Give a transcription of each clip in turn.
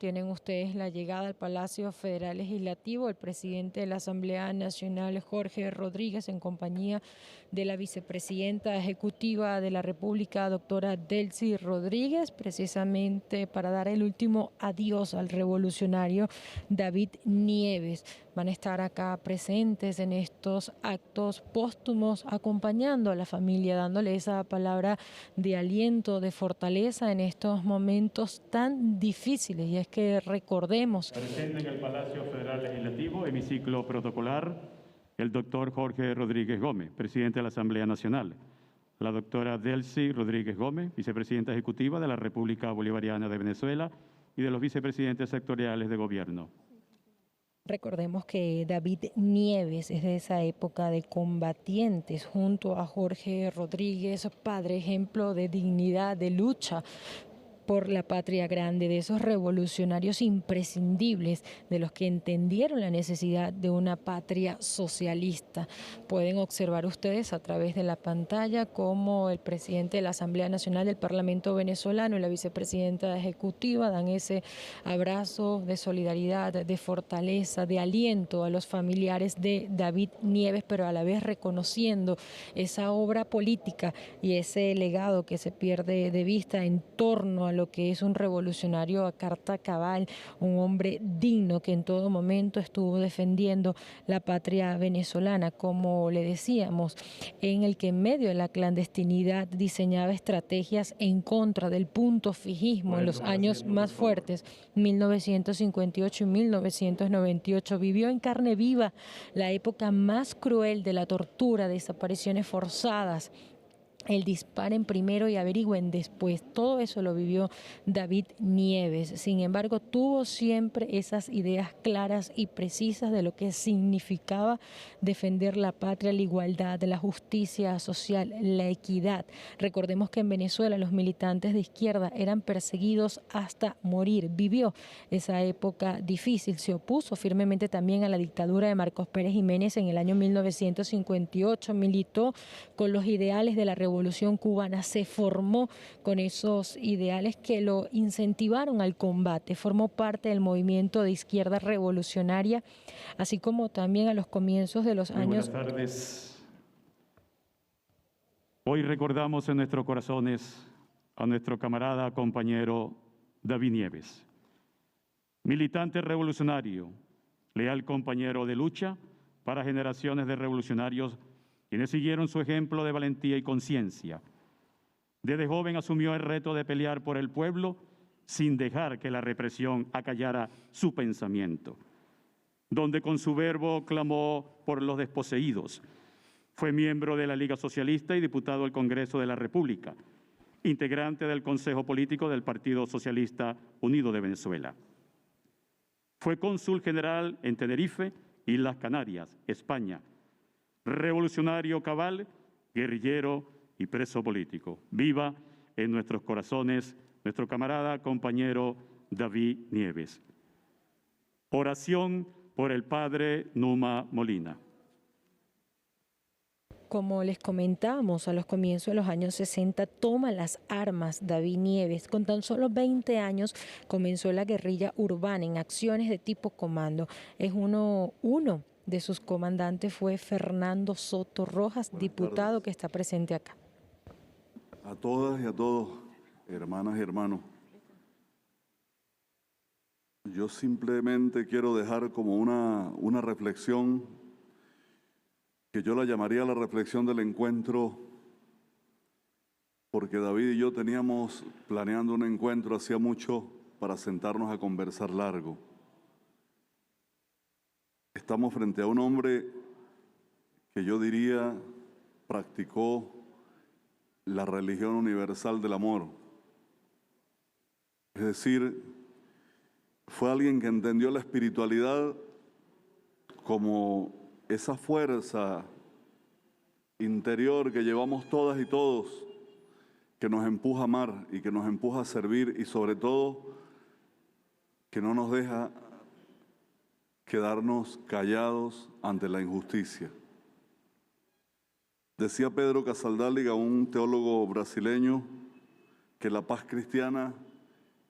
tienen ustedes la llegada al Palacio Federal Legislativo, el presidente de la Asamblea Nacional, Jorge Rodríguez, en compañía de la vicepresidenta ejecutiva de la República, doctora Delcy Rodríguez, precisamente para dar el último adiós al revolucionario David Nieves. Van a estar acá presentes en estos actos póstumos, acompañando a la familia, dándole esa palabra de aliento, de fortaleza en estos momentos tan difíciles. Y es que recordemos. Presente en el Palacio Federal Legislativo, hemiciclo protocolar, el doctor Jorge Rodríguez Gómez, presidente de la Asamblea Nacional. La doctora Delcy Rodríguez Gómez, vicepresidenta ejecutiva de la República Bolivariana de Venezuela y de los vicepresidentes sectoriales de gobierno. Recordemos que David Nieves es de esa época de combatientes, junto a Jorge Rodríguez, padre ejemplo de dignidad, de lucha por la patria grande, de esos revolucionarios imprescindibles, de los que entendieron la necesidad de una patria socialista. Pueden observar ustedes a través de la pantalla cómo el presidente de la Asamblea Nacional del Parlamento venezolano y la vicepresidenta ejecutiva dan ese abrazo de solidaridad, de fortaleza, de aliento a los familiares de David Nieves, pero a la vez reconociendo esa obra política y ese legado que se pierde de vista en torno a lo que es un revolucionario a carta cabal, un hombre digno que en todo momento estuvo defendiendo la patria venezolana, como le decíamos, en el que en medio de la clandestinidad diseñaba estrategias en contra del punto fijismo en los años más fuertes, 1958 y 1998. Vivió en carne viva la época más cruel de la tortura, desapariciones forzadas, el disparen primero y averigüen después. Todo eso lo vivió David Nieves. Sin embargo, tuvo siempre esas ideas claras y precisas de lo que significaba defender la patria, la igualdad, la justicia social, la equidad. Recordemos que en Venezuela los militantes de izquierda eran perseguidos hasta morir. Vivió esa época difícil. Se opuso firmemente también a la dictadura de Marcos Pérez Jiménez en el año 1958. Militó con los ideales de la Revolución Cubana, se formó con esos ideales que lo incentivaron al combate, formó parte del movimiento de izquierda revolucionaria, así como también a los comienzos de los años. Buenas tardes. Hoy recordamos en nuestros corazones a nuestro camarada, compañero David Nieves, militante revolucionario, leal compañero de lucha para generaciones de revolucionarios quienes siguieron su ejemplo de valentía y conciencia. Desde joven asumió el reto de pelear por el pueblo sin dejar que la represión acallara su pensamiento, donde con su verbo clamó por los desposeídos. Fue miembro de la Liga Socialista y diputado al Congreso de la República, integrante del Consejo Político del Partido Socialista Unido de Venezuela. Fue cónsul general en Tenerife, Islas Canarias, España. Revolucionario cabal, guerrillero y preso político. Viva en nuestros corazones nuestro camarada, compañero David Nieves. Oración por el padre Numa Molina. Como les comentamos, a los comienzos de los años 60 toma las armas David Nieves. Con tan solo 20 años comenzó la guerrilla urbana en acciones de tipo comando. Es uno de sus comandantes fue Fernando Soto Rojas, diputado que está presente acá. A todas y a todos, hermanas y hermanos, yo simplemente quiero dejar como una reflexión que yo la llamaría la reflexión del encuentro, porque David y yo teníamos planeando un encuentro hacía mucho para sentarnos a conversar largo. Estamos frente a un hombre que yo diría practicó la religión universal del amor. Es decir, fue alguien que entendió la espiritualidad como esa fuerza interior que llevamos todas y todos, que nos empuja a amar y que nos empuja a servir y sobre todo que no nos deja quedarnos callados ante la injusticia. Decía Pedro Casaldáliga, un teólogo brasileño, que la paz cristiana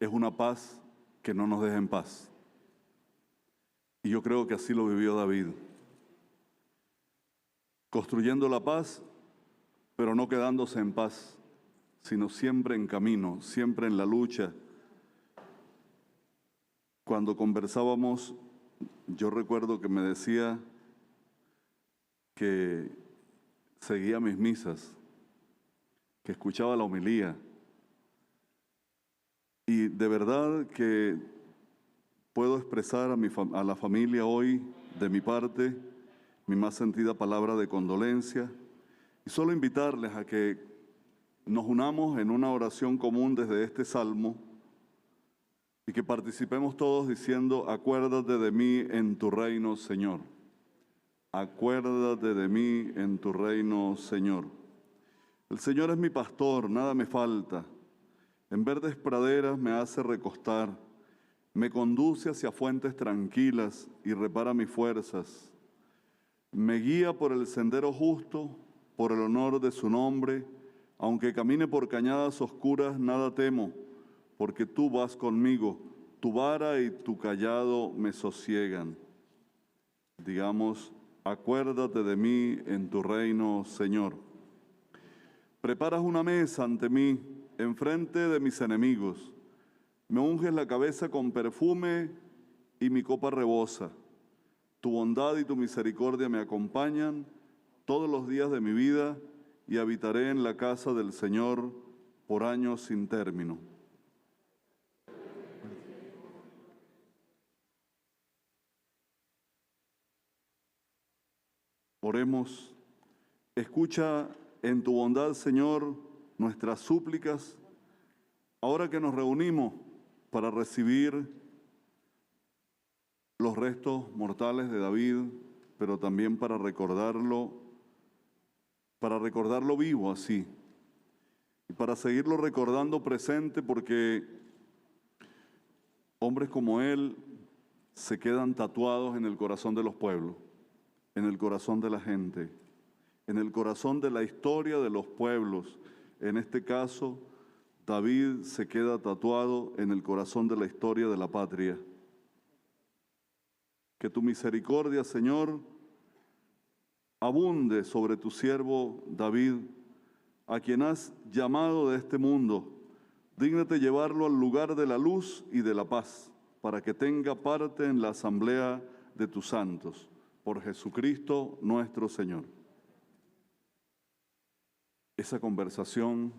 es una paz que no nos deje en paz. Y yo creo que así lo vivió David, construyendo la paz, pero no quedándose en paz, sino siempre en camino, siempre en la lucha. Cuando conversábamos, yo recuerdo que me decía que seguía mis misas, que escuchaba la homilía. Y de verdad que puedo expresar a la familia hoy, de mi parte, mi más sentida palabra de condolencia y solo invitarles a que nos unamos en una oración común desde este salmo y que participemos todos diciendo: acuérdate de mí en tu reino, Señor. Acuérdate de mí en tu reino, Señor. El Señor es mi pastor, nada me falta. En verdes praderas me hace recostar, me conduce hacia fuentes tranquilas y repara mis fuerzas. Me guía por el sendero justo, por el honor de su nombre. Aunque camine por cañadas oscuras, nada temo, porque tú vas conmigo, tu vara y tu cayado me sosiegan. Digamos: acuérdate de mí en tu reino, Señor. Preparas una mesa ante mí, enfrente de mis enemigos. Me unges la cabeza con perfume y mi copa rebosa. Tu bondad y tu misericordia me acompañan todos los días de mi vida y habitaré en la casa del Señor por años sin término. Oremos. Escucha en tu bondad, Señor, nuestras súplicas, ahora que nos reunimos para recibir los restos mortales de David, pero también para recordarlo vivo así, y para seguirlo recordando presente, porque hombres como él se quedan tatuados en el corazón de los pueblos, en el corazón de la gente, en el corazón de la historia de los pueblos. En este caso, David se queda tatuado en el corazón de la historia de la patria. Que tu misericordia, Señor, abunde sobre tu siervo David, a quien has llamado de este mundo. Dígnate llevarlo al lugar de la luz y de la paz, para que tenga parte en la asamblea de tus santos. Por Jesucristo nuestro Señor. Esa conversación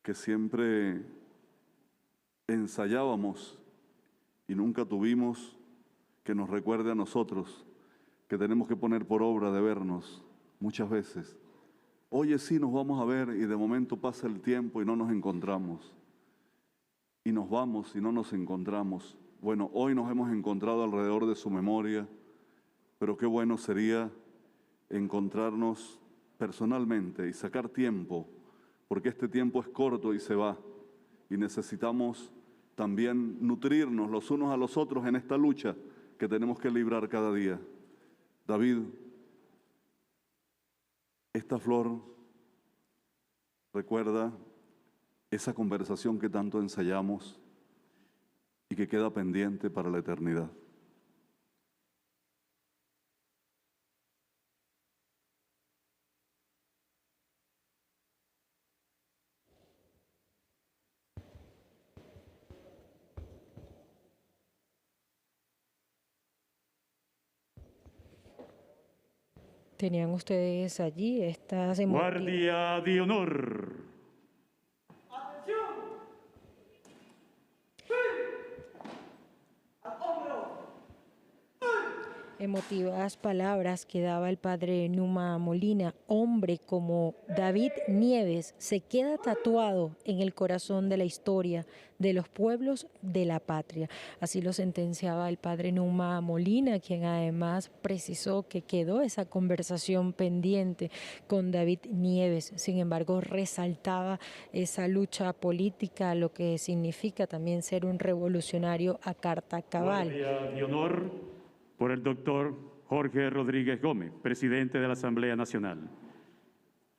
que siempre ensayábamos y nunca tuvimos, que nos recuerde a nosotros que tenemos que poner por obra de vernos muchas veces. Oye, sí, nos vamos a ver, y de momento pasa el tiempo y no nos encontramos. Y nos vamos y no nos encontramos. Bueno, hoy nos hemos encontrado alrededor de su memoria, pero qué bueno sería encontrarnos personalmente y sacar tiempo, porque este tiempo es corto y se va, y necesitamos también nutrirnos los unos a los otros en esta lucha que tenemos que librar cada día. David, esta flor recuerda esa conversación que tanto ensayamos y que queda pendiente para la eternidad. Tenían ustedes allí estas Guardia de honor. emotivas palabras que daba el padre Numa Molina. Hombre como David Nieves se queda tatuado en el corazón de la historia de los pueblos de la patria. Así lo sentenciaba el padre Numa Molina, quien además precisó que quedó esa conversación pendiente con David Nieves. Sin embargo, resaltaba esa lucha política, lo que significa también ser un revolucionario a carta cabal. Guardia de honor por el doctor Jorge Rodríguez Gómez, presidente de la Asamblea Nacional.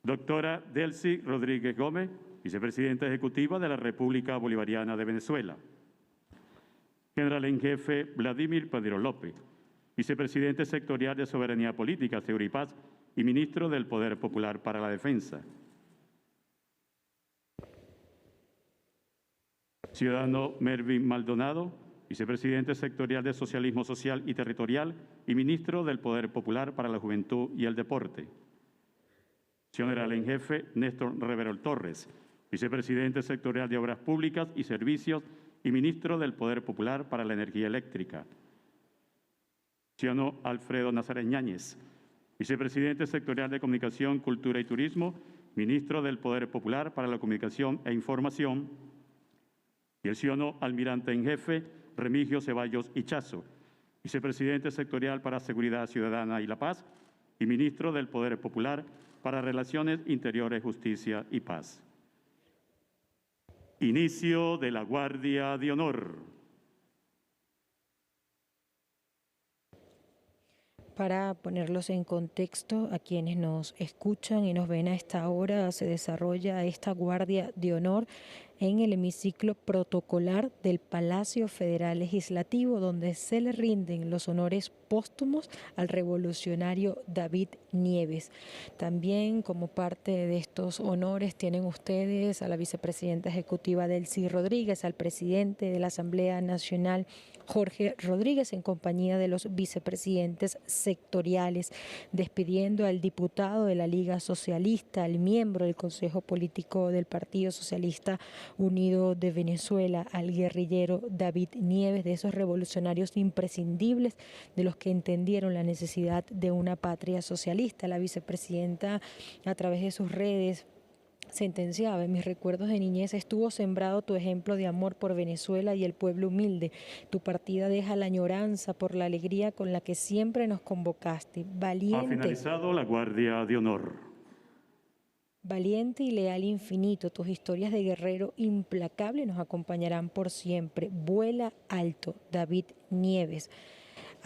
Doctora Delcy Rodríguez Gómez, vicepresidenta ejecutiva de la República Bolivariana de Venezuela. General en Jefe Vladimir Pedro López, Vicepresidente Sectorial de Soberanía Política, Seguridad y Paz y Ministro del Poder Popular para la Defensa. Ciudadano Mervin Maldonado, Vicepresidente Sectorial de Socialismo Social y Territorial y Ministro del Poder Popular para la Juventud y el Deporte. General en Jefe Néstor Reverol Torres, Vicepresidente Sectorial de Obras Públicas y Servicios y Ministro del Poder Popular para la Energía Eléctrica. Ciudadano Alfredo Nazaret Ñáñez, Vicepresidente Sectorial de Comunicación, Cultura y Turismo, Ministro del Poder Popular para la Comunicación e Información. Y el ciudadano Almirante en Jefe Remigio Ceballos Ichazo, Vicepresidente Sectorial para Seguridad Ciudadana y la Paz y Ministro del Poder Popular para Relaciones Interiores, Justicia y Paz. Inicio de la Guardia de Honor. Para ponerlos en contexto, a quienes nos escuchan y nos ven a esta hora, se desarrolla esta Guardia de Honor en el hemiciclo protocolar del Palacio Federal Legislativo, donde se le rinden los honores póstumos al revolucionario David Nieves. También como parte de estos honores tienen ustedes a la vicepresidenta ejecutiva Delcy Rodríguez, al presidente de la Asamblea Nacional Jorge Rodríguez, en compañía de los vicepresidentes sectoriales, despidiendo al diputado de la Liga Socialista, al miembro del Consejo Político del Partido Socialista Unido de Venezuela, al guerrillero David Nieves, de esos revolucionarios imprescindibles de los que entendieron la necesidad de una patria socialista. La vicepresidenta, a través de sus redes, sentenciaba: en mis recuerdos de niñez estuvo sembrado tu ejemplo de amor por Venezuela y el pueblo humilde. Tu partida deja la añoranza por la alegría con la que siempre nos convocaste. Valiente. Ha finalizado la Guardia de Honor. Valiente y leal infinito, tus historias de guerrero implacable nos acompañarán por siempre. Vuela alto, David Nieves.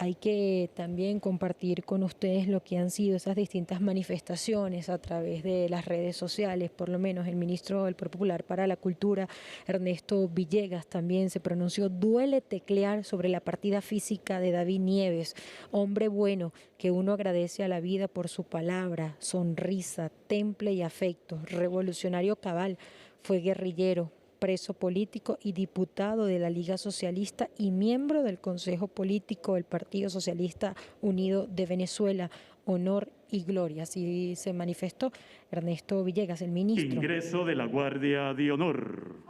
Hay que también compartir con ustedes lo que han sido esas distintas manifestaciones a través de las redes sociales. Por lo menos el ministro del Poder Popular para la Cultura, Ernesto Villegas, también se pronunció: duele teclear sobre la partida física de David Nieves, hombre bueno que uno agradece a la vida por su palabra, sonrisa, temple y afecto. Revolucionario cabal, fue guerrillero, preso político y diputado de la Liga Socialista y miembro del Consejo Político del Partido Socialista Unido de Venezuela. Honor y gloria. Así se manifestó Ernesto Villegas, el ministro. Ingreso de la Guardia de Honor.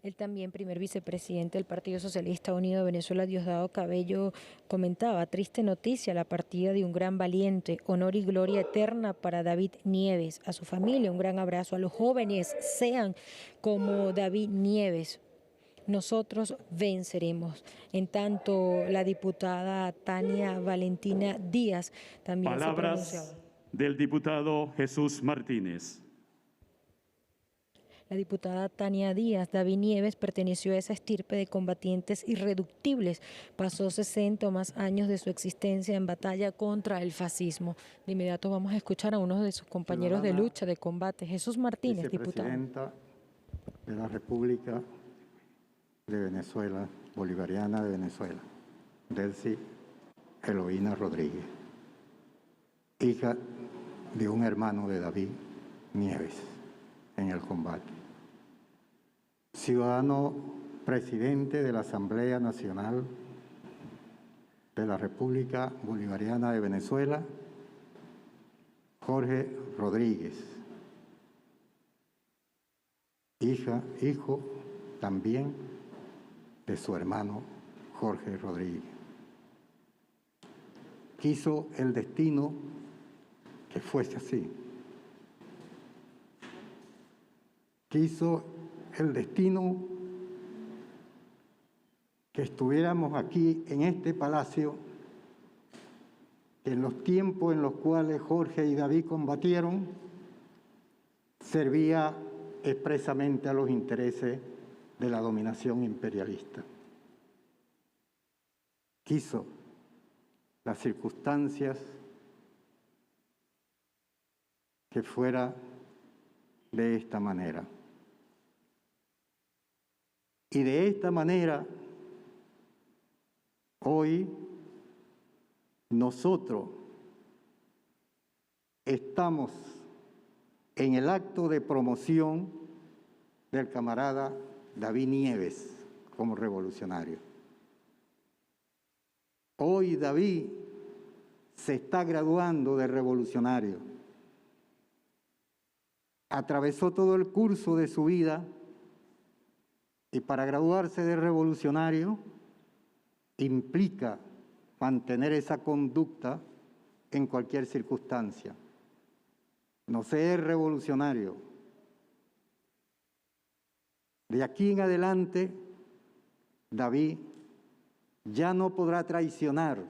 El también primer vicepresidente del Partido Socialista Unido de Venezuela, Diosdado Cabello, comentaba: triste noticia, la partida de un gran valiente, honor y gloria eterna para David Nieves. A su familia un gran abrazo, a los jóvenes, sean como David Nieves. Nosotros venceremos. En tanto, la diputada Tania Valentina Díaz también Palabras se pronunciaba. Del diputado Jesús Martínez. La diputada Tania Díaz: David Nieves perteneció a esa estirpe de combatientes irreductibles. Pasó 60 o más años de su existencia en batalla contra el fascismo. De inmediato vamos a escuchar a uno de sus compañeros de lucha, de combate, Jesús Martínez, diputado. Vicepresidenta de la República de Venezuela, Bolivariana de Venezuela, Delcy Eloína Rodríguez, hija de un hermano de David Nieves en el combate. Ciudadano presidente de la Asamblea Nacional de la República Bolivariana de Venezuela, Jorge Rodríguez, hijo también de su hermano Jorge Rodríguez. Quiso el destino que fuese así. quiso el destino que estuviéramos aquí en este palacio, que en los tiempos en los cuales Jorge y David combatieron, servía expresamente a los intereses de la dominación imperialista. Quiso las circunstancias que fuera de esta manera. Y de esta manera, hoy nosotros estamos en el acto de promoción del camarada David Nieves como revolucionario. Hoy David se está graduando de revolucionario. Atravesó todo el curso de su vida y para graduarse de revolucionario implica mantener esa conducta en cualquier circunstancia. No ser revolucionario. De aquí en adelante, David ya no podrá traicionar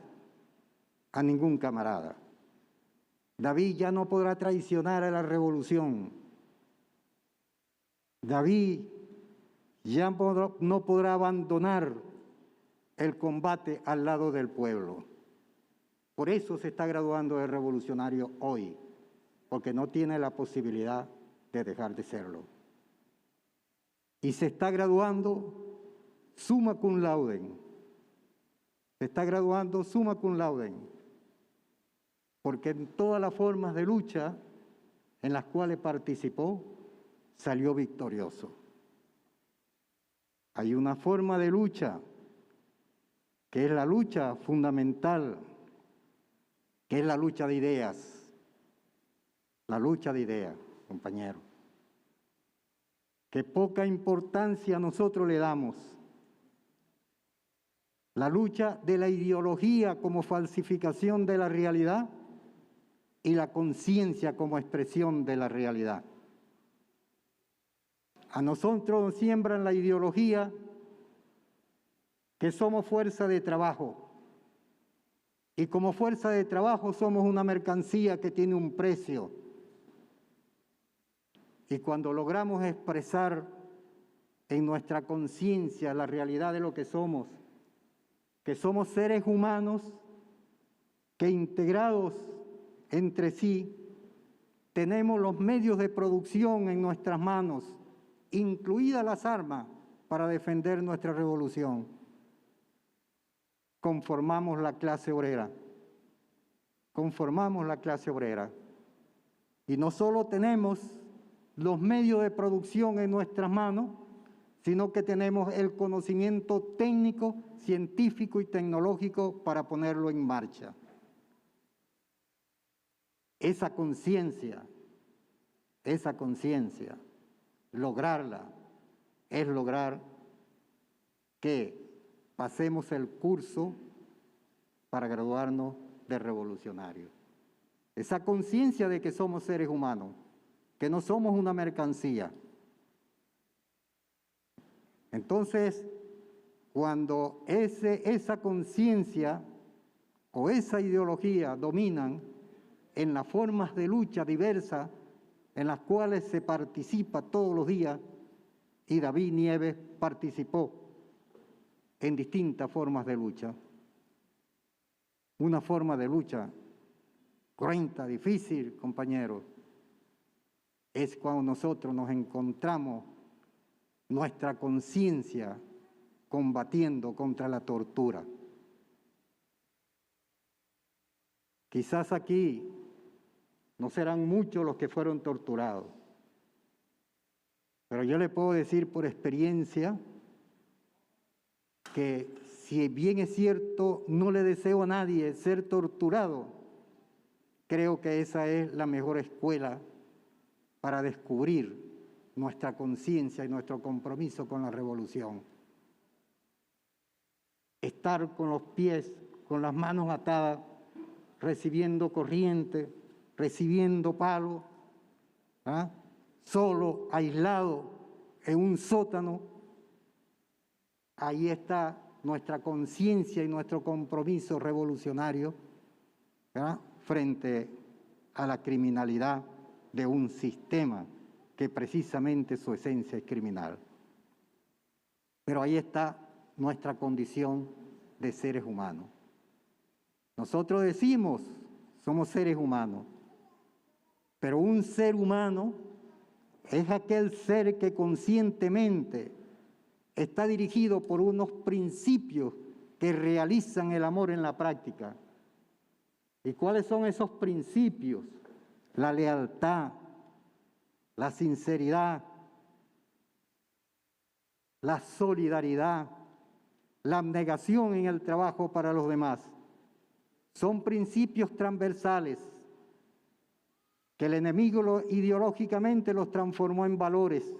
a ningún camarada. David ya no podrá traicionar a la revolución. David ya no podrá abandonar el combate al lado del pueblo. Por eso se está graduando de revolucionario hoy, porque no tiene la posibilidad de dejar de serlo. Y se está graduando summa cum laude. Se está graduando summa cum laude, porque en todas las formas de lucha en las cuales participó, salió victorioso. Hay una forma de lucha que es la lucha fundamental, que es la lucha de ideas. La lucha de ideas, compañero. Que poca importancia nosotros le damos. La lucha de la ideología como falsificación de la realidad y la conciencia como expresión de la realidad. A nosotros nos siembran la ideología que somos fuerza de trabajo. Y como fuerza de trabajo somos una mercancía que tiene un precio. Y cuando logramos expresar en nuestra conciencia la realidad de lo que somos seres humanos que integrados entre sí tenemos los medios de producción en nuestras manos, incluidas las armas para defender nuestra revolución. Conformamos la clase obrera. Conformamos la clase obrera. Y no solo tenemos los medios de producción en nuestras manos, sino que tenemos el conocimiento técnico, científico y tecnológico para ponerlo en marcha. Esa conciencia, lograrla, es lograr que pasemos el curso para graduarnos de revolucionarios. Esa conciencia de que somos seres humanos, que no somos una mercancía. Entonces, cuando esa conciencia o esa ideología dominan en las formas de lucha diversas en las cuales se participa todos los días, y David Nieves participó en distintas formas de lucha. Una forma de lucha cruenta, difícil, compañeros, es cuando nosotros nos encontramos nuestra conciencia combatiendo contra la tortura. Quizás aquí no serán muchos los que fueron torturados, pero yo le puedo decir por experiencia que si bien es cierto, no le deseo a nadie ser torturado, creo que esa es la mejor escuela para descubrir nuestra conciencia y nuestro compromiso con la revolución. Estar con los pies, con las manos atadas, recibiendo corriente, recibiendo palo, solo, aislado, en un sótano. Ahí está nuestra conciencia y nuestro compromiso revolucionario, ¿verdad?, frente a la criminalidad de un sistema que precisamente su esencia es criminal. Pero ahí está nuestra condición de seres humanos. Nosotros decimos, somos seres humanos, pero un ser humano es aquel ser que conscientemente está dirigido por unos principios que realizan el amor en la práctica. ¿Y cuáles son esos principios? La lealtad, la sinceridad, la solidaridad, la abnegación en el trabajo para los demás. Son principios transversales que el enemigo ideológicamente los transformó en valores.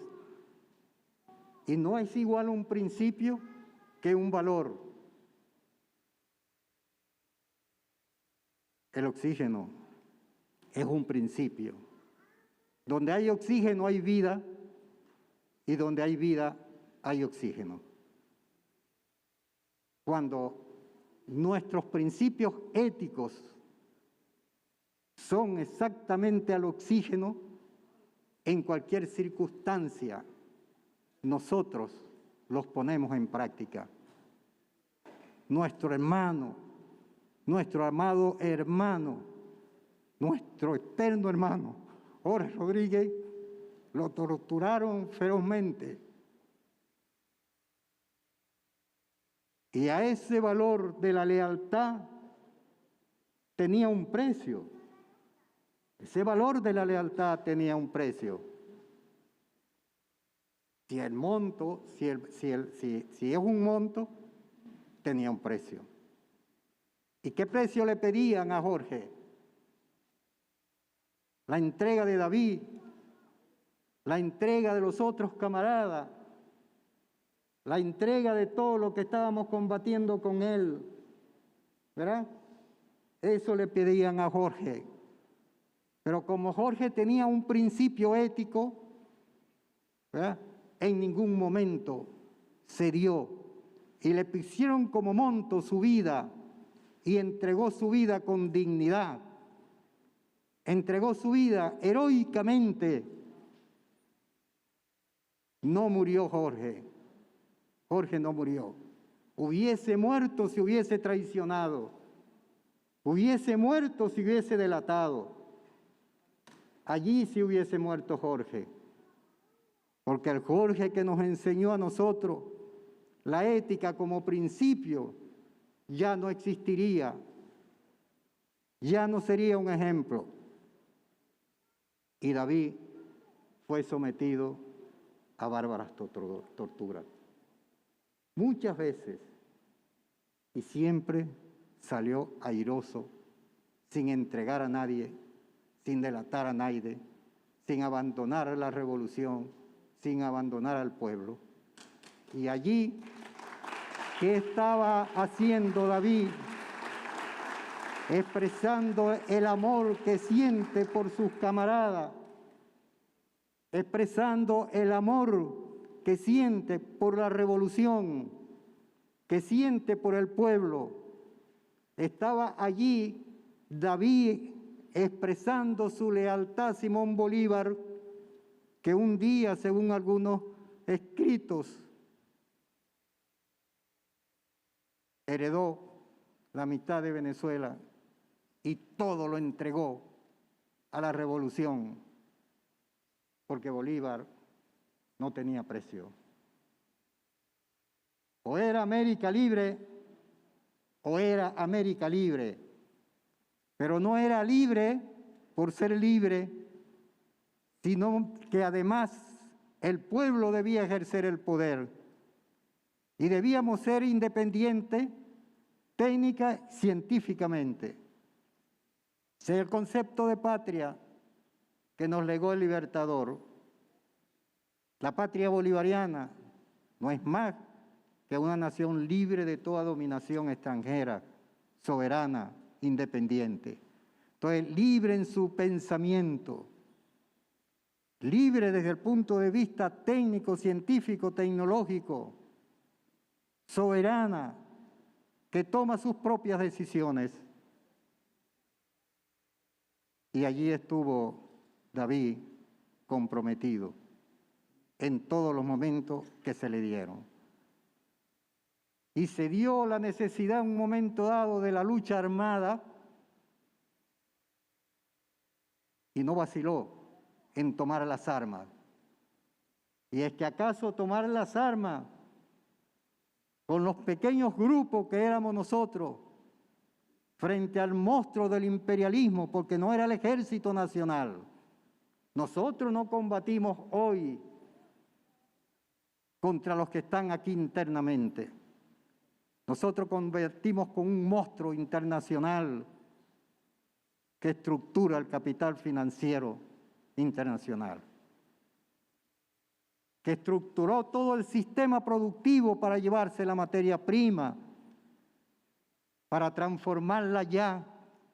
Y no es igual un principio que un valor. El oxígeno es un principio. Donde hay oxígeno hay vida, y donde hay vida hay oxígeno. Cuando nuestros principios éticos son exactamente al oxígeno, en cualquier circunstancia, nosotros los ponemos en práctica. Nuestro hermano, nuestro amado hermano, nuestro eterno hermano, Jorge Rodríguez, lo torturaron ferozmente. Y a ese valor de la lealtad tenía un precio. Ese valor de la lealtad tenía un precio. Si el monto, si es un monto, tenía un precio. ¿Y qué precio le pedían a Jorge? La entrega de David, la entrega de los otros camaradas, la entrega de todo lo que estábamos combatiendo con él, ¿verdad? Eso le pedían a Jorge. Pero como Jorge tenía un principio ético, ¿verdad?, en ningún momento cedió y le pusieron como monto su vida y entregó su vida con dignidad. Entregó su vida heroicamente. No murió Jorge. Jorge no murió. Hubiese muerto si hubiese traicionado. Hubiese muerto si hubiese delatado. Allí sí hubiese muerto Jorge. Porque el Jorge que nos enseñó a nosotros la ética como principio ya no existiría. Ya no sería un ejemplo. Y David fue sometido a bárbaras torturas. Muchas veces. Y siempre salió airoso, sin entregar a nadie, sin delatar a nadie, sin abandonar la revolución, sin abandonar al pueblo. Y allí, ¿qué estaba haciendo David? Expresando el amor que siente por sus camaradas, expresando el amor que siente por la revolución, que siente por el pueblo. Estaba allí David expresando su lealtad a Simón Bolívar, que un día, según algunos escritos, heredó la mitad de Venezuela y todo lo entregó a la revolución, porque Bolívar no tenía precio. O era América libre, o era América libre, pero no era libre por ser libre, sino que además el pueblo debía ejercer el poder y debíamos ser independientes técnica, científicamente. Ese es el concepto de patria que nos legó el Libertador. La patria bolivariana no es más que una nación libre de toda dominación extranjera, soberana, independiente. Entonces, libre en su pensamiento, libre desde el punto de vista técnico, científico, tecnológico, soberana, que toma sus propias decisiones. Y allí estuvo David comprometido en todos los momentos que se le dieron. Y se dio la necesidad en un momento dado de la lucha armada y no vaciló en tomar las armas. Y es que acaso tomar las armas con los pequeños grupos que éramos nosotros frente al monstruo del imperialismo, porque no era el ejército nacional. Nosotros no combatimos hoy contra los que están aquí internamente. Nosotros combatimos con un monstruo internacional que estructura el capital financiero internacional, que estructuró todo el sistema productivo para llevarse la materia prima, para transformarla ya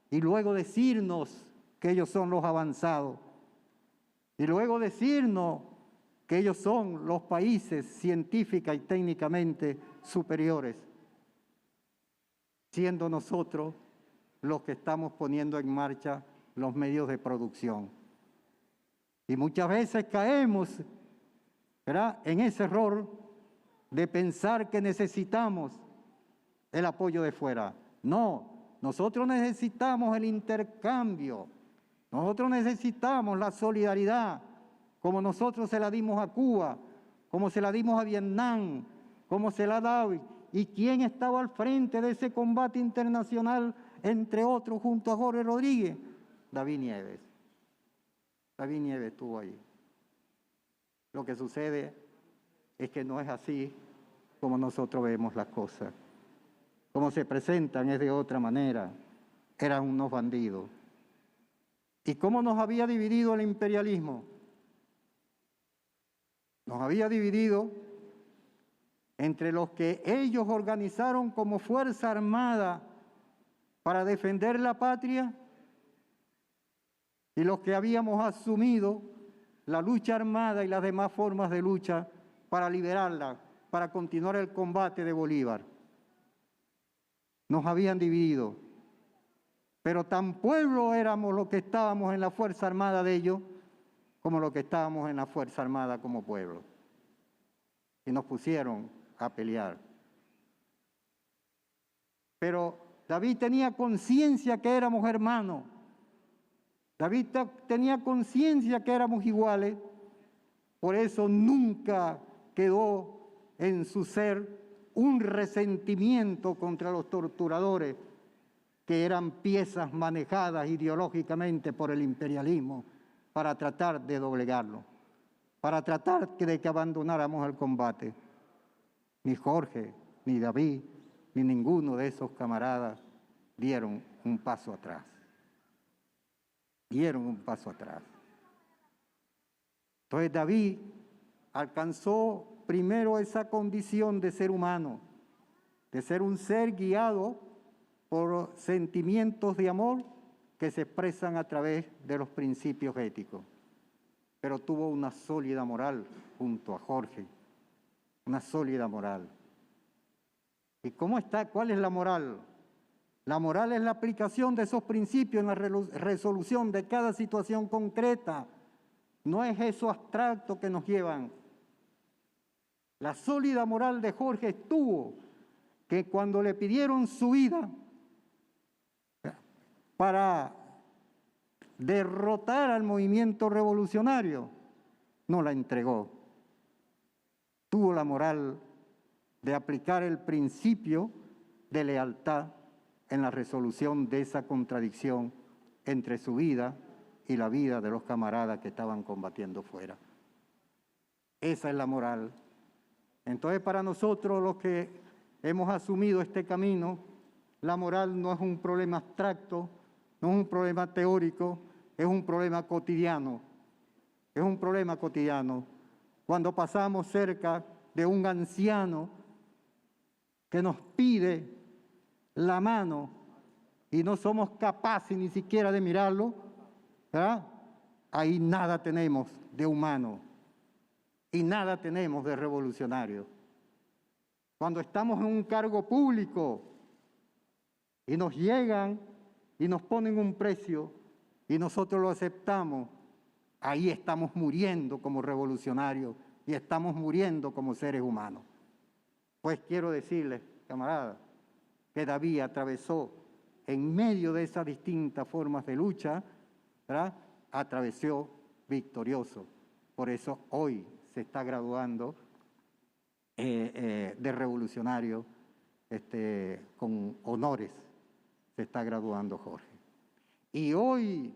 y luego decirnos que ellos son los avanzados y luego decirnos que ellos son los países científica y técnicamente superiores, siendo nosotros los que estamos poniendo en marcha los medios de producción. Y muchas veces caemos, ¿verdad?, en ese error de pensar que necesitamos el apoyo de fuera. No, nosotros necesitamos el intercambio, nosotros necesitamos la solidaridad, como nosotros se la dimos a Cuba, como se la dimos a Vietnam, como se la ha dado. ¿Y quién estaba al frente de ese combate internacional, entre otros, junto a Jorge Rodríguez? David Nieves. David Nieves estuvo ahí. Lo que sucede es que no es así como nosotros vemos las cosas. Como se presentan es de otra manera. Eran unos bandidos. ¿Y cómo nos había dividido el imperialismo? Nos había dividido entre los que ellos organizaron como fuerza armada para defender la patria y los que habíamos asumido la lucha armada y las demás formas de lucha para liberarla, para continuar el combate de Bolívar. Nos habían dividido, pero tan pueblo éramos los que estábamos en la fuerza armada de ellos como los que estábamos en la fuerza armada como pueblo. Y nos pusieron a pelear. Pero David tenía conciencia que éramos hermanos. David tenía conciencia que éramos iguales. Por eso nunca quedó en su ser un resentimiento contra los torturadores, que eran piezas manejadas ideológicamente por el imperialismo para tratar de doblegarlo, para tratar de que abandonáramos el combate. Ni Jorge, ni David, ni ninguno de esos camaradas dieron un paso atrás. Dieron un paso atrás. Entonces David alcanzó primero esa condición de ser humano, de ser un ser guiado por sentimientos de amor que se expresan a través de los principios éticos. Pero tuvo una sólida moral junto a Jorge, una sólida moral. ¿Y cómo está? ¿Cuál es la moral? La moral es la aplicación de esos principios en la resolución de cada situación concreta. No es eso abstracto que nos llevan. La sólida moral de Jorge estuvo que cuando le pidieron su vida para derrotar al movimiento revolucionario, no la entregó. Tuvo la moral de aplicar el principio de lealtad en la resolución de esa contradicción entre su vida y la vida de los camaradas que estaban combatiendo fuera. Esa es la moral. Entonces, para nosotros los que hemos asumido este camino, la moral no es un problema abstracto, no es un problema teórico, es un problema cotidiano. Es un problema cotidiano. Cuando pasamos cerca de un anciano que nos pide la mano y no somos capaces ni siquiera de mirarlo, ¿verdad?, ahí nada tenemos de humano y nada tenemos de revolucionario. Cuando estamos en un cargo público y nos llegan y nos ponen un precio y nosotros lo aceptamos, ahí estamos muriendo como revolucionarios y estamos muriendo como seres humanos. Pues quiero decirles, camaradas, que David atravesó en medio de esas distintas formas de lucha, ¿verdad? Atravesó victorioso. Por eso hoy se está graduando de revolucionario con honores. Se está graduando Jorge. Y hoy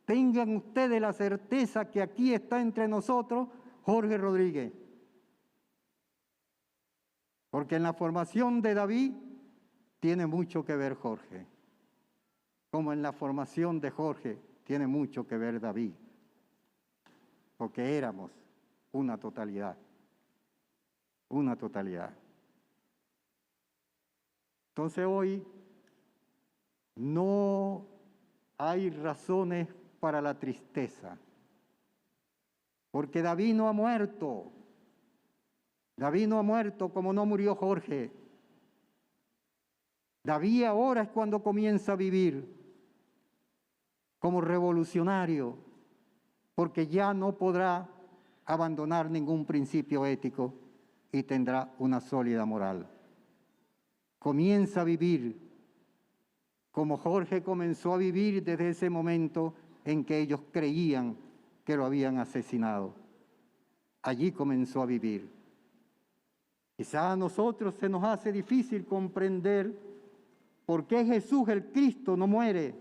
tengan ustedes la certeza que aquí está entre nosotros Jorge Rodríguez. Porque en la formación de David tiene mucho que ver Jorge. Como en la formación de Jorge tiene mucho que ver David. Porque éramos una totalidad. Una totalidad. Entonces hoy no hay razones para la tristeza. Porque David no ha muerto. David no ha muerto como no murió Jorge. David ahora es cuando comienza a vivir como revolucionario, porque ya no podrá abandonar ningún principio ético y tendrá una sólida moral. Comienza a vivir como Jorge comenzó a vivir desde ese momento en que ellos creían que lo habían asesinado. Allí comenzó a vivir. Quizá a nosotros se nos hace difícil comprender por qué Jesús el Cristo no muere,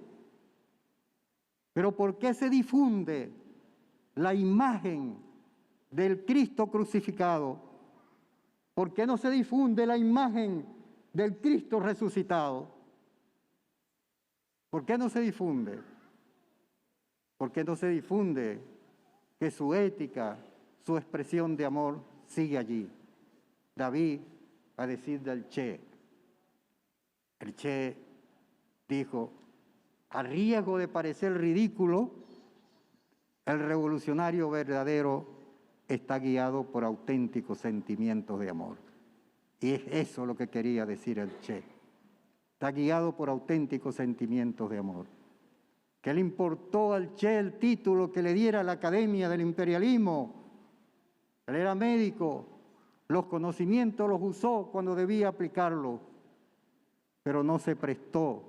pero por qué se difunde la imagen del Cristo crucificado, por qué no se difunde la imagen del Cristo resucitado. ¿Por qué no se difunde? ¿Por qué no se difunde que su ética, su expresión de amor sigue allí? David, a decir del Che, el Che dijo, a riesgo de parecer ridículo, el revolucionario verdadero está guiado por auténticos sentimientos de amor. Y es eso lo que quería decir el Che. Está guiado por auténticos sentimientos de amor. ¿Qué le importó al Che el título que le diera la Academia del Imperialismo? Él era médico, los conocimientos los usó cuando debía aplicarlos, pero no se prestó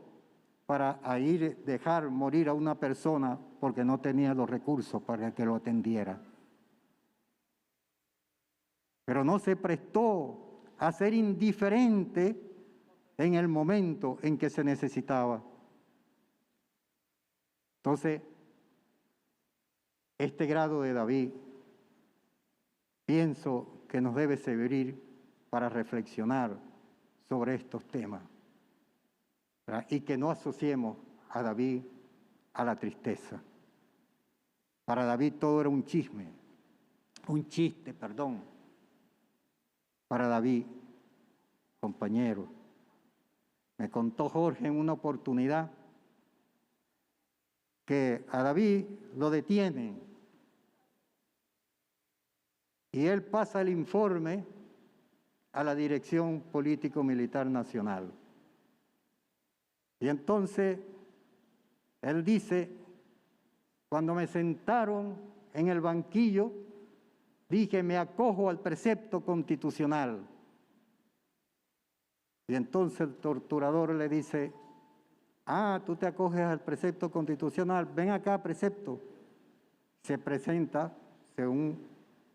para dejar morir a una persona porque no tenía los recursos para que lo atendiera. Pero no se prestó a ser indiferente en el momento en que se necesitaba. Entonces, este grado de David, pienso que nos debe servir para reflexionar sobre estos temas, ¿verdad? Y que no asociemos a David a la tristeza. Para David todo era un chiste, perdón. Para David, compañero, me contó Jorge en una oportunidad que a David lo detienen y él pasa el informe a la Dirección Político-Militar Nacional. Y entonces él dice, cuando me sentaron en el banquillo, dije, me acojo al precepto constitucional. Y entonces el torturador le dice, tú te acoges al precepto constitucional, ven acá, precepto. Se presenta, según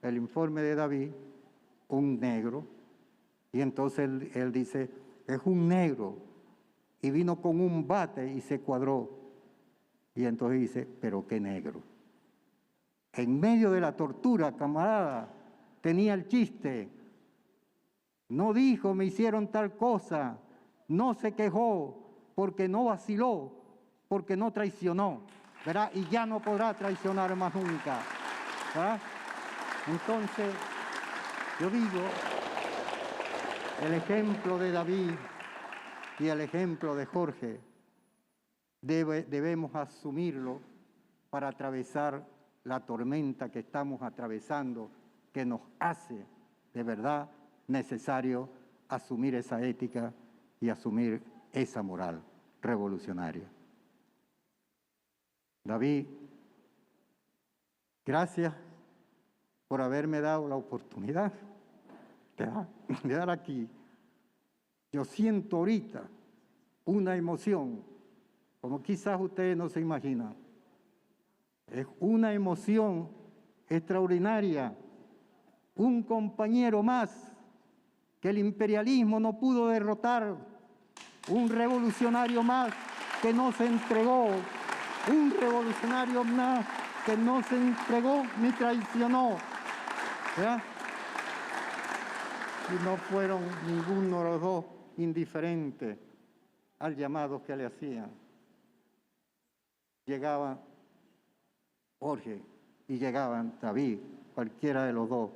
el informe de David, un negro, y entonces él dice, es un negro, y vino con un bate y se cuadró. Y entonces dice, pero qué negro. En medio de la tortura, camarada, tenía el chiste. No dijo, me hicieron tal cosa, no se quejó, porque no vaciló, porque no traicionó, ¿verdad? Y ya no podrá traicionar más nunca, ¿verdad? Entonces, yo digo, el ejemplo de David y el ejemplo de Jorge debemos asumirlo para atravesar la tormenta que estamos atravesando, que nos hace de verdad necesario asumir esa ética y asumir esa moral revolucionaria. David, gracias por haberme dado la oportunidad de dar aquí. Yo siento ahorita una emoción, como quizás ustedes no se imaginan. Es una emoción extraordinaria. Un compañero más que el imperialismo no pudo derrotar. Un revolucionario más que no se entregó. Un revolucionario más que no se entregó ni traicionó. ¿Verdad? Y no fueron ninguno de los dos indiferentes al llamado que le hacían. Llegaba Jorge y llegaban David, cualquiera de los dos.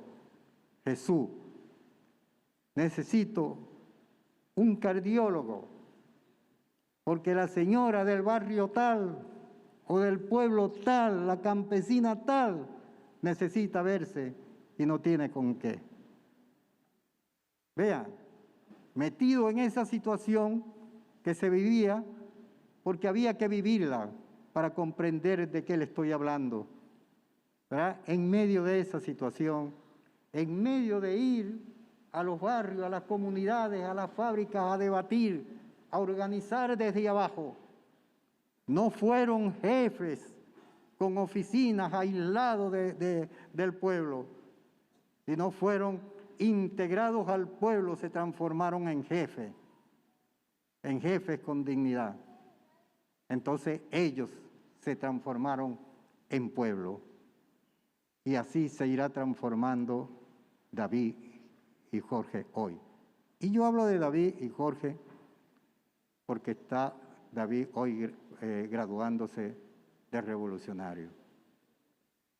Jesús, necesito un cardiólogo, porque la señora del barrio tal o del pueblo tal, la campesina tal, necesita verse y no tiene con qué. Vean, metido en esa situación que se vivía, porque había que vivirla para comprender de qué le estoy hablando, ¿verdad? En medio de esa situación, en medio de ir a los barrios, a las comunidades, a las fábricas, a debatir, a organizar desde abajo. No fueron jefes con oficinas aislados del pueblo, sino fueron integrados al pueblo, se transformaron en jefes con dignidad. Entonces ellos se transformaron en pueblo. Y así se irá transformando David y Jorge hoy. Y yo hablo de David y Jorge porque está David hoy graduándose de revolucionario.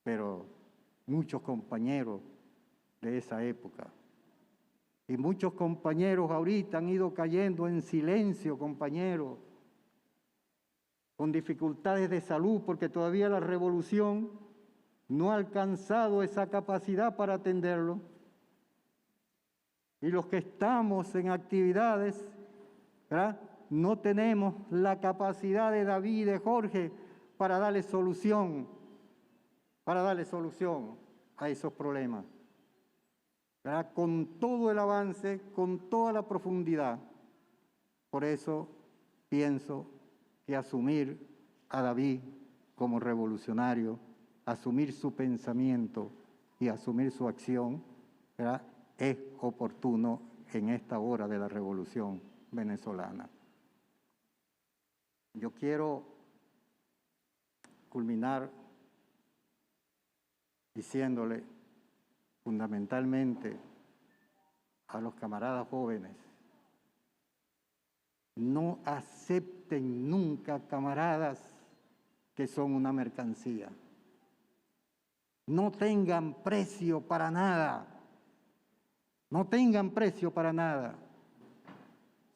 Pero muchos compañeros de esa época y muchos compañeros ahorita han ido cayendo en silencio, compañeros, con dificultades de salud porque todavía la revolución no ha alcanzado esa capacidad para atenderlo. Y los que estamos en actividades, ¿verdad?, no tenemos la capacidad de David y de Jorge para darle solución a esos problemas, ¿verdad?, con todo el avance, con toda la profundidad. Por eso pienso que asumir a David como revolucionario, asumir su pensamiento y asumir su acción, ¿verdad?, es oportuno en esta hora de la revolución venezolana. Yo quiero culminar diciéndole fundamentalmente a los camaradas jóvenes: no acepten nunca, camaradas, que son una mercancía. No tengan precio para nada. No tengan precio para nada.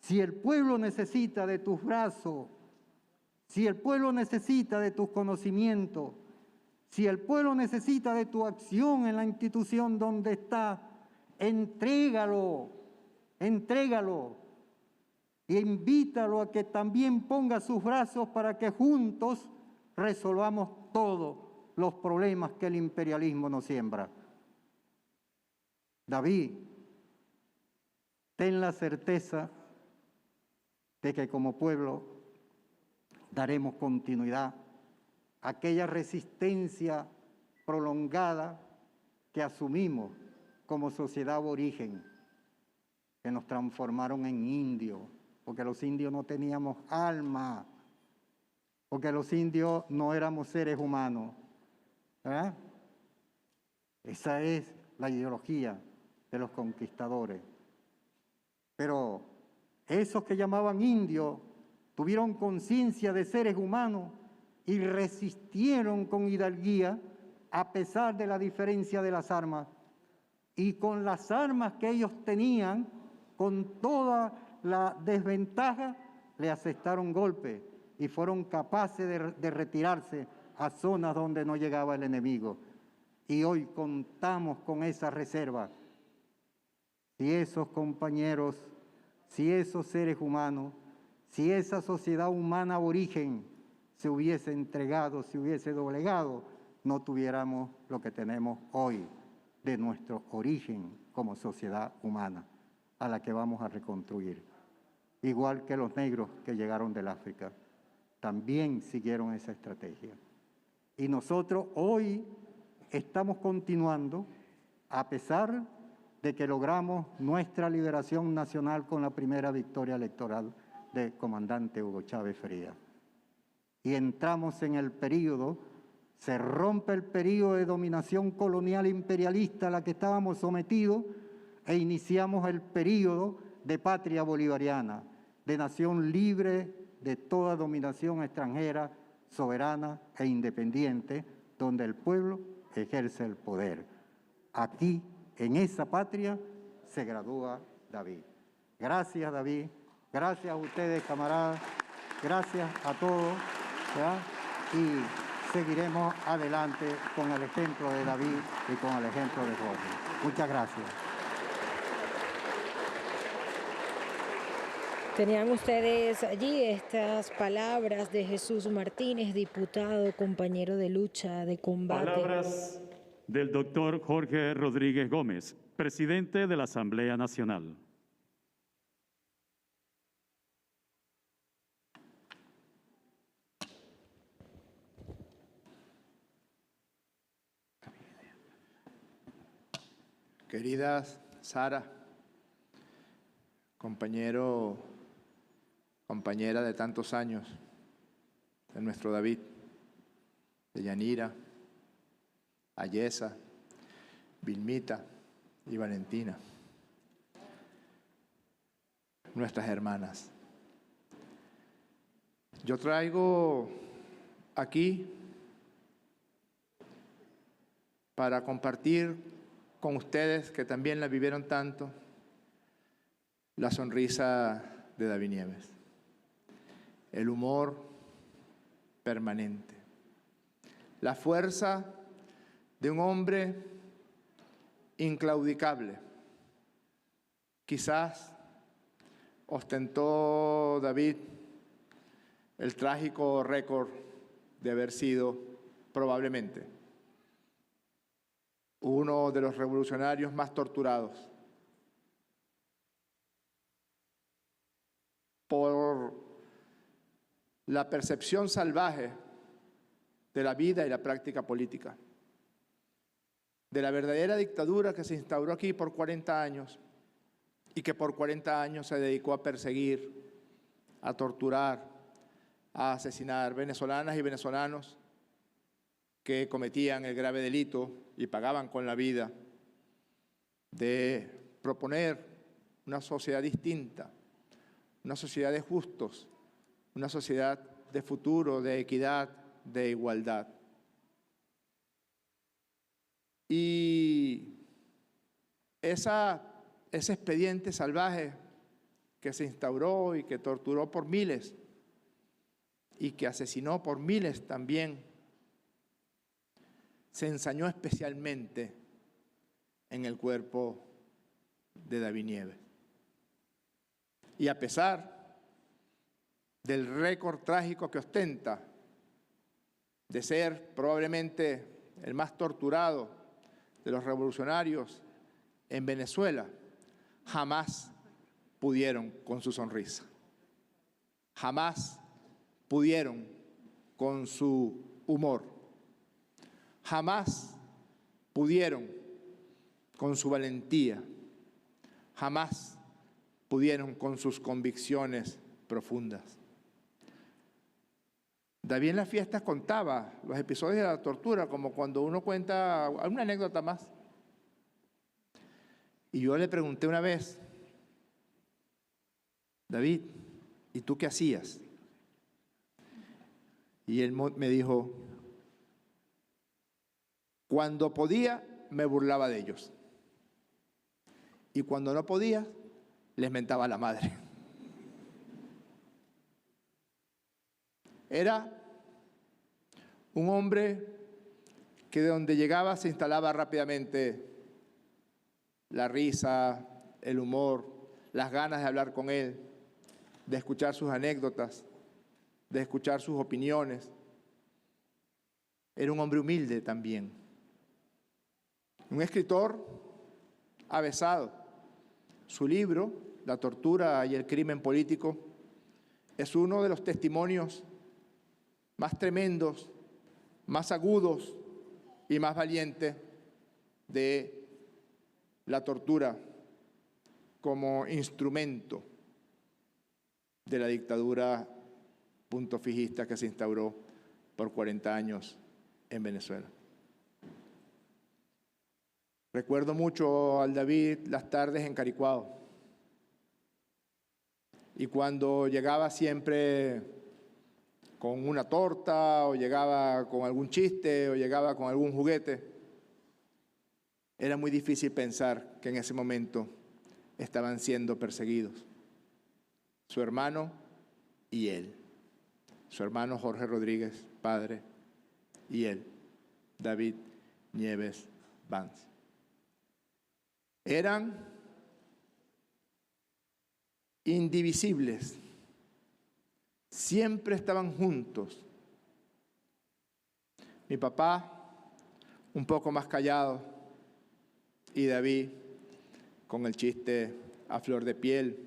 Si el pueblo necesita de tus brazos, si el pueblo necesita de tus conocimientos, si el pueblo necesita de tu acción en la institución donde está, entrégalo, entrégalo. Y invítalo a que también ponga sus brazos para que juntos resolvamos todos los problemas que el imperialismo nos siembra. David, ten la certeza de que como pueblo daremos continuidad a aquella resistencia prolongada que asumimos como sociedad aborigen, que nos transformaron en indios, porque los indios no teníamos alma, porque los indios no éramos seres humanos. ¿Eh? Esa es la ideología de los conquistadores. Pero esos que llamaban indios tuvieron conciencia de seres humanos y resistieron con hidalguía a pesar de la diferencia de las armas. Y con las armas que ellos tenían, con toda la desventaja, le asestaron golpe y fueron capaces de retirarse a zonas donde no llegaba el enemigo. Y hoy contamos con esa reserva. Si esos compañeros, si esos seres humanos, si esa sociedad humana aborigen se hubiese entregado, se hubiese doblegado, no tuviéramos lo que tenemos hoy de nuestro origen como sociedad humana, a la que vamos a reconstruir. Igual que los negros que llegaron del África, también siguieron esa estrategia. Y nosotros hoy estamos continuando, a pesar de que logramos nuestra liberación nacional con la primera victoria electoral del comandante Hugo Chávez Frías. Y entramos en el período, se rompe el período de dominación colonial imperialista a la que estábamos sometidos e iniciamos el período de patria bolivariana, de nación libre de toda dominación extranjera, soberana e independiente, donde el pueblo ejerce el poder. Aquí, en esa patria, se gradúa David. Gracias, David. Gracias a ustedes, camaradas. Gracias a todos. ¿Ya? Y seguiremos adelante con el ejemplo de David y con el ejemplo de Jorge. Muchas gracias. Tenían ustedes allí estas palabras de Jesús Martínez, diputado, compañero de lucha, de combate. Palabras del doctor Jorge Rodríguez Gómez, presidente de la Asamblea Nacional. Queridas Sara, compañera de tantos años, de nuestro David, de Yanira, Ayesa, Vilmita y Valentina, nuestras hermanas. Yo traigo aquí para compartir con ustedes, que también la vivieron tanto, la sonrisa de David Nieves, el humor permanente, la fuerza de un hombre inclaudicable. Quizás ostentó David el trágico récord de haber sido, probablemente, uno de los revolucionarios más torturados por la percepción salvaje de la vida y la práctica política, de la verdadera dictadura que se instauró aquí por 40 años y que por 40 años se dedicó a perseguir, a torturar, a asesinar venezolanas y venezolanos que cometían el grave delito y pagaban con la vida de proponer una sociedad distinta, una sociedad de justos, una sociedad de futuro, de equidad, de igualdad. Y ese expediente salvaje que se instauró y que torturó por miles y que asesinó por miles también, se ensañó especialmente en el cuerpo de David Nieves. Y a pesar del récord trágico que ostenta de ser probablemente el más torturado de los revolucionarios en Venezuela, jamás pudieron con su sonrisa, jamás pudieron con su humor, jamás pudieron con su valentía, jamás pudieron con sus convicciones profundas. David en las fiestas contaba los episodios de la tortura como cuando uno cuenta una anécdota más. Y yo le pregunté una vez, David, ¿y tú qué hacías? Y él me dijo, cuando podía, me burlaba de ellos. Y cuando no podía, les mentaba a la madre. Era Un hombre que de donde llegaba se instalaba rápidamente la risa, el humor, las ganas de hablar con él, de escuchar sus anécdotas, de escuchar sus opiniones. Era un hombre humilde también. Un escritor avesado. Su libro, La tortura y el crimen político, es uno de los testimonios más tremendos, más agudos y más valientes de la tortura como instrumento de la dictadura punto fijista que se instauró por 40 años en Venezuela. Recuerdo mucho al David las tardes en Caricuao, y cuando llegaba siempre con una torta, o llegaba con algún chiste, o llegaba con algún juguete, era muy difícil pensar que en ese momento estaban siendo perseguidos. Su hermano y él. Su hermano Jorge Rodríguez, padre, y él, David Nieves Vance. Eran indivisibles. Siempre estaban juntos. Mi papá, un poco más callado, y David, con el chiste a flor de piel,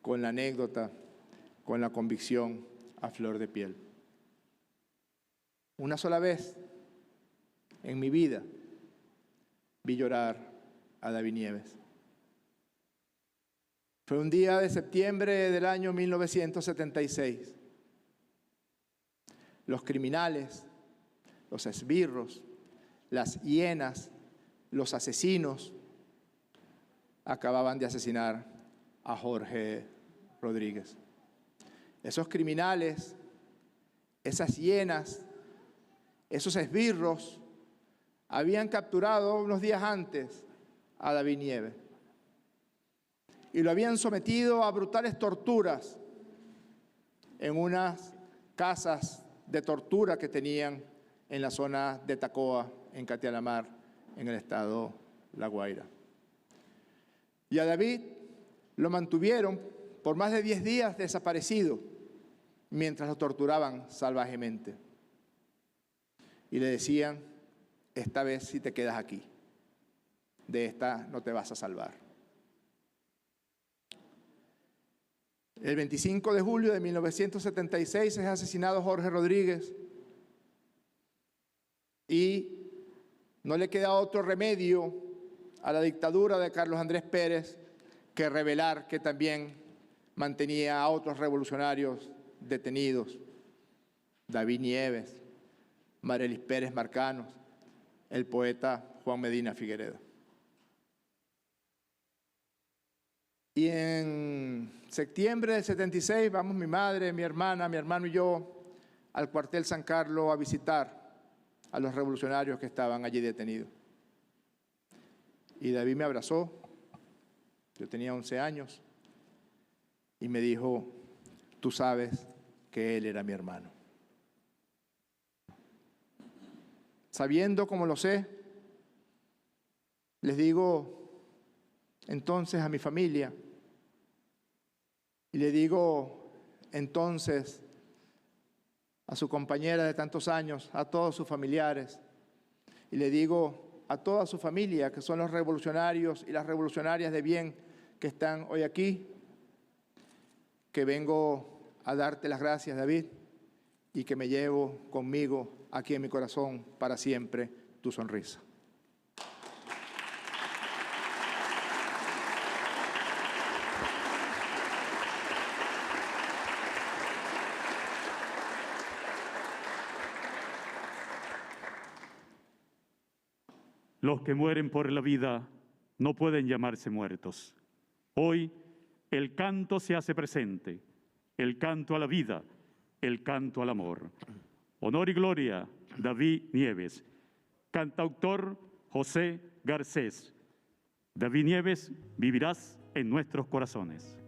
con la anécdota, con la convicción a flor de piel. Una sola vez en mi vida vi llorar a David Nieves. Fue un día de septiembre del año 1976. Los criminales, los esbirros, las hienas, los asesinos acababan de asesinar a Jorge Rodríguez. Esos criminales, esas hienas, esos esbirros habían capturado unos días antes a David Nieves y lo habían sometido a brutales torturas en unas casas de tortura que tenían en la zona de Tacoa, en Catialamar, en el estado La Guaira. Y a David lo mantuvieron por más de 10 días desaparecido mientras lo torturaban salvajemente. Y le decían, esta vez si te quedas aquí, de esta no te vas a salvar. El 25 de julio de 1976 es asesinado Jorge Rodríguez y no le queda otro remedio a la dictadura de Carlos Andrés Pérez que revelar que también mantenía a otros revolucionarios detenidos, David Nieves, Marelis Pérez Marcanos, el poeta Juan Medina Figueredo. Y en septiembre del 76 vamos mi madre, mi hermana, mi hermano y yo al cuartel San Carlos a visitar a los revolucionarios que estaban allí detenidos. Y David me abrazó, yo tenía 11 años, y me dijo, tú sabes que él era mi hermano. Sabiendo como lo sé, les digo entonces a mi familia, y le digo entonces a su compañera de tantos años, a todos sus familiares, y le digo a toda su familia, que son los revolucionarios y las revolucionarias de bien que están hoy aquí, que vengo a darte las gracias, David, y que me llevo conmigo aquí en mi corazón para siempre tu sonrisa. Los que mueren por la vida no pueden llamarse muertos. Hoy el canto se hace presente, el canto a la vida, el canto al amor. Honor y gloria, David Nieves. Cantautor José Garcés. David Nieves, vivirás en nuestros corazones.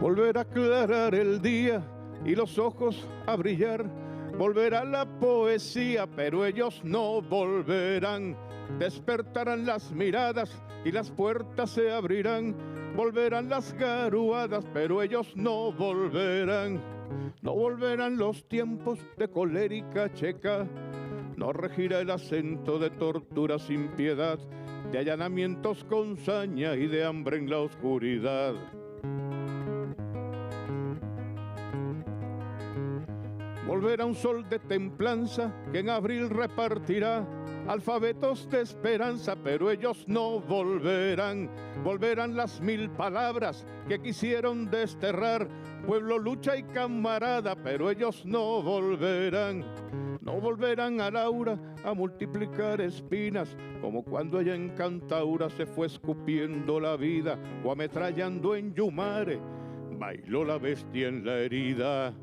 volverá a aclarar el día y los ojos a brillar. Volverá la poesía, pero ellos no volverán. Despertarán las miradas y las puertas se abrirán. Volverán las garuadas, pero ellos no volverán. No volverán los tiempos de colérica checa. No regirá el acento de tortura sin piedad, de allanamientos con saña y de hambre en la oscuridad. Volverá un sol de templanza que en abril repartirá alfabetos de esperanza, pero ellos no volverán. Volverán las 1000 palabras que quisieron desterrar, pueblo, lucha y camarada, pero ellos no volverán. No volverán a Laura a multiplicar espinas, como cuando ella en Cantaura se fue escupiendo la vida, o ametrallando en Yumare, bailó la bestia en la herida.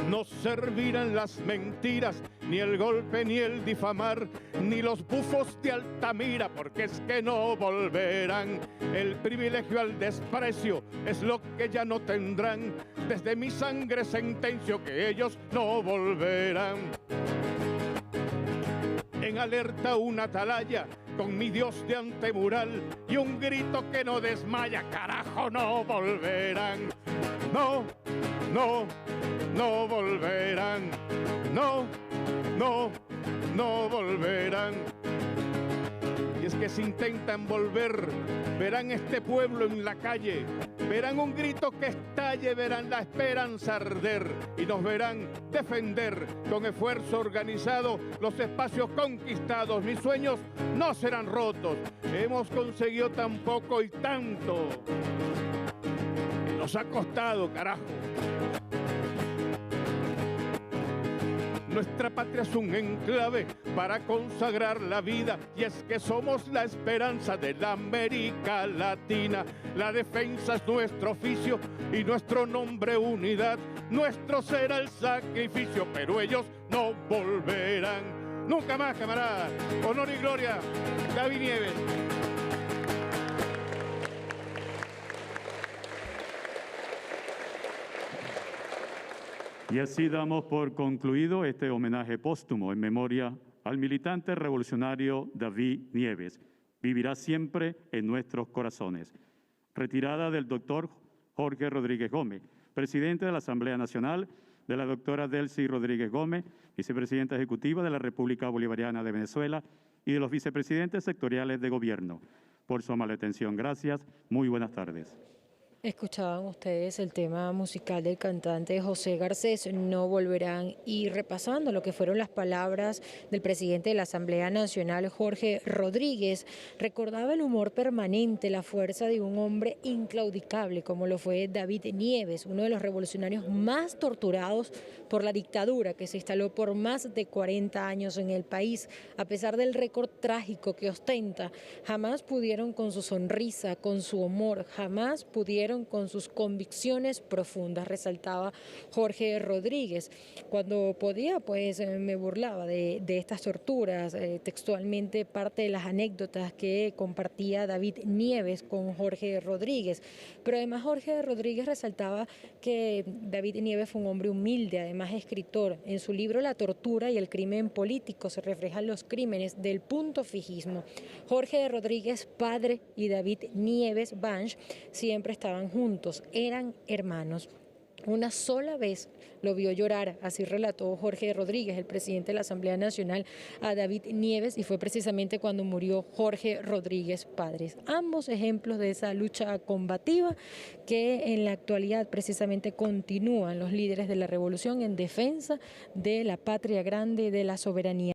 No servirán las mentiras, ni el golpe, ni el difamar, ni los bufos de Altamira, porque es que no volverán. El privilegio al desprecio es lo que ya no tendrán. Desde mi sangre sentencio que ellos no volverán. En alerta una atalaya con mi Dios de antemural y un grito que no desmaya, carajo, no volverán. No, no, no volverán. No, no, no volverán. Y es que si intentan volver, verán este pueblo en la calle, verán un grito que estalle, verán la esperanza arder y nos verán defender con esfuerzo organizado los espacios conquistados. Mis sueños no serán rotos, hemos conseguido tan poco y tanto que nos ha costado, carajo. Nuestra patria es un enclave para consagrar la vida y es que somos la esperanza de la América Latina. La defensa es nuestro oficio y nuestro nombre unidad. Nuestro será el sacrificio, pero ellos no volverán. Nunca más, camarada. Honor y gloria, David Nieves. Y así damos por concluido este homenaje póstumo en memoria al militante revolucionario David Nieves. Vivirá siempre en nuestros corazones. Retirada del doctor Jorge Rodríguez Gómez, presidente de la Asamblea Nacional, de la doctora Delcy Rodríguez Gómez, vicepresidenta ejecutiva de la República Bolivariana de Venezuela y de los vicepresidentes sectoriales de gobierno. Por su amable atención, gracias. Muy buenas tardes. Escuchaban ustedes el tema musical del cantante José Garcés, No volverán, y repasando lo que fueron las palabras del presidente de la Asamblea Nacional, Jorge Rodríguez, recordaba el humor permanente, la fuerza de un hombre inclaudicable como lo fue David Nieves, uno de los revolucionarios más torturados por la dictadura que se instaló por más de 40 años en el país. A pesar del récord trágico que ostenta, jamás pudieron con su sonrisa, con su humor, jamás pudieron con sus convicciones profundas, resaltaba Jorge Rodríguez. Cuando podía, pues me burlaba de estas torturas, textualmente parte de las anécdotas que compartía David Nieves con Jorge Rodríguez. Pero además Jorge Rodríguez resaltaba que David Nieves fue un hombre humilde, además escritor. En su libro La tortura y el crimen político se reflejan los crímenes del punto fijismo. Jorge Rodríguez, padre, y David Nieves Banch siempre estaban juntos, eran hermanos. Una sola vez lo vio llorar, así relató Jorge Rodríguez, el presidente de la Asamblea Nacional, a David Nieves, y fue precisamente cuando murió Jorge Rodríguez padre. Ambos ejemplos de esa lucha combativa que en la actualidad precisamente continúan los líderes de la revolución en defensa de la patria grande, de la soberanía.